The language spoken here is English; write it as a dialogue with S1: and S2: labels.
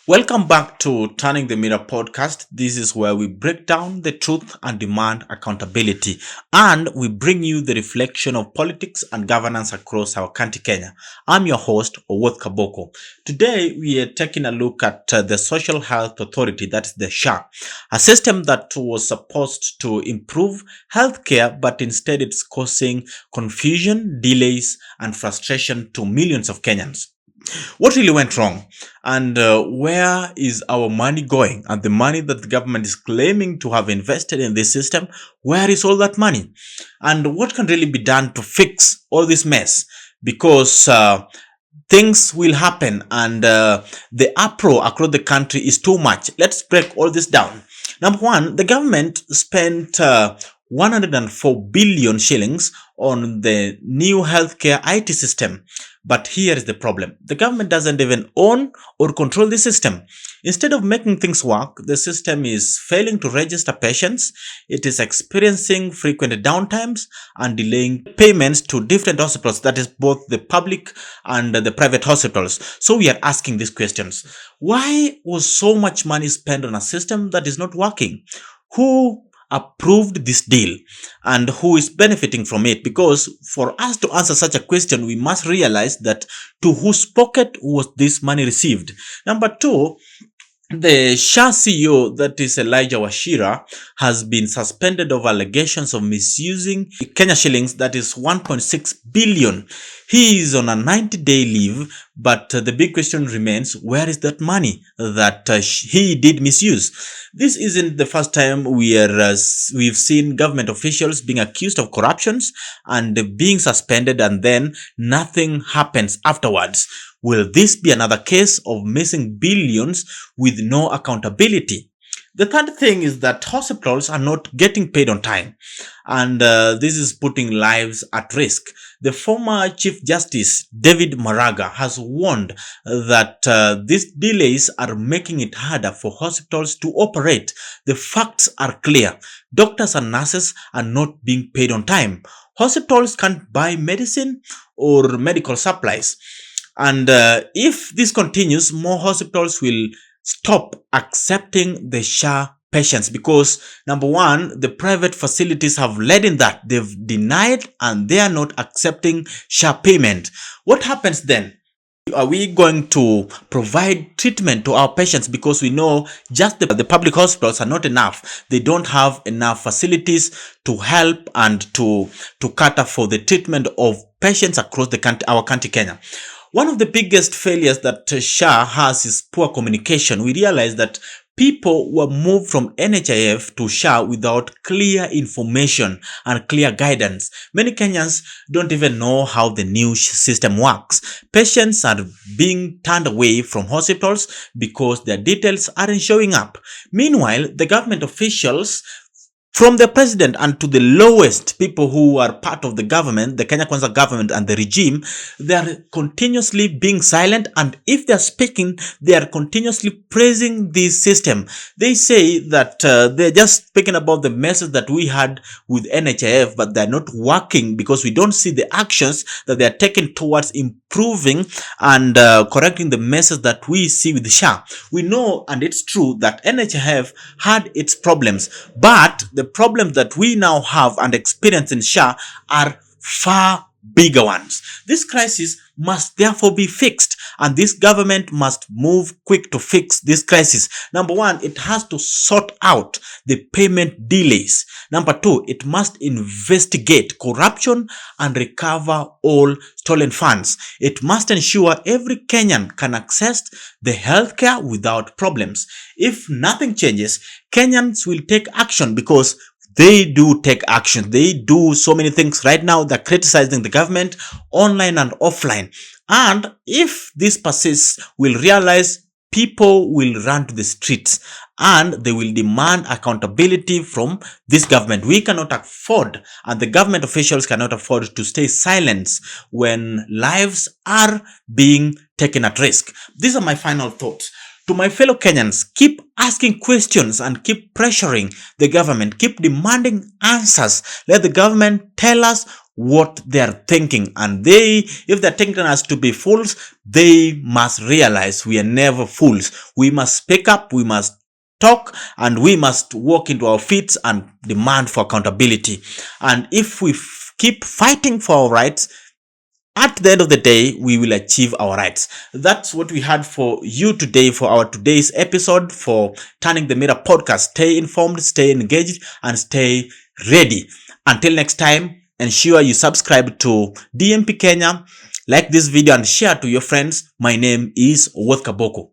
S1: Welcome back to Turning the Mirror podcast. This is where we break down the truth and demand accountability, and we bring you the reflection of politics and governance across our country, Kenya. I'm your host, Owuoth Kaboko. Today, we are taking a look at the Social Health Authority, that's the SHA, a system that was supposed to improve healthcare, but instead it's causing confusion, delays, and frustration to millions of Kenyans. What really went wrong? And where is our money going? And the money that the government is claiming to have invested in this system, where is all that money? And what can really be done to fix all this mess? Because things will happen and the uproar across the country is too much. Let's break all this down. Number one, the government spent 104 billion shillings on the new healthcare IT system. But here is the problem. The government doesn't even own or control the system. Instead of making things work, the system is failing to register patients. It is experiencing frequent downtimes and delaying payments to different hospitals, that is both the public and the private hospitals. So we are asking these questions. Why was so much money spent on a system that is not working? Who approved this deal and who is benefiting from it? Because for us to answer such a question, we must realize that to whose pocket was this money received. Number two, the SHA CEO, that is Elijah Washira, has been suspended of allegations of misusing Kenya shillings, that is 1.6 billion. He is on a 90-day leave, but the big question remains, where is that money that he did misuse? This isn't the first time we've seen government officials being accused of corruptions and being suspended, and then nothing happens afterwards. Will this be another case of missing billions with no accountability? The third thing is that hospitals are not getting paid on time, and this is putting lives at risk. The former Chief Justice David Maraga has warned that these delays are making it harder for hospitals to operate. The facts are clear. Doctors and nurses are not being paid on time. Hospitals can't buy medicine or medical supplies. And if this continues, more hospitals will stop accepting the SHA patients because, number one, the private facilities have led in that. They've denied and they are not accepting SHA payment. What happens then? Are we going to provide treatment to our patients? Because we know just the public hospitals are not enough. They don't have enough facilities to help and to cater for the treatment of patients across the country, our country, Kenya. One of the biggest failures that SHA has is poor communication. We realize that people were moved from NHIF to SHA without clear information and clear guidance. Many Kenyans don't even know how the new system works. Patients are being turned away from hospitals because their details aren't showing up. Meanwhile, the government officials, from the president and to the lowest people who are part of the government, the Kenya Kwanza government and the regime, they are continuously being silent, and if they are speaking, they are continuously praising this system. They say that they're just speaking about the messes that we had with NHIF, but they're not working because we don't see the actions that they are taking towards improving and correcting the messes that we see with the SHA. We know, and it's true, that NHIF had its problems, but the problems that we now have and experience in SHA are far bigger ones. This crisis must therefore be fixed, and this government must move quick to fix this crisis. Number one, it has to sort out the payment delays. Number two, it must investigate corruption and recover all stolen funds. It must ensure every Kenyan can access the healthcare without problems. If nothing changes, Kenyans will take action because they do take action. They do so many things right now. They're criticizing the government online and offline. And if this persists, we'll realize people will run to the streets and they will demand accountability from this government. We cannot afford, and the government officials cannot afford, to stay silent when lives are being taken at risk. These are my final thoughts. To my fellow Kenyans, keep asking questions and keep pressuring the government. Keep demanding answers. Let the government tell us what they are thinking, and if they're thinking us to be fools, they must realize we are never fools. We must speak up, we must talk, and we must walk into our feet and demand for accountability. And if we keep fighting for our rights, at the end of the day, we will achieve our rights. That's what we had for you today for our today's episode for Turning the Mirror podcast. Stay informed, stay engaged, and stay ready. Until next time, ensure you subscribe to DMP Kenya, like this video and share to your friends. My name is Woth Kaboko.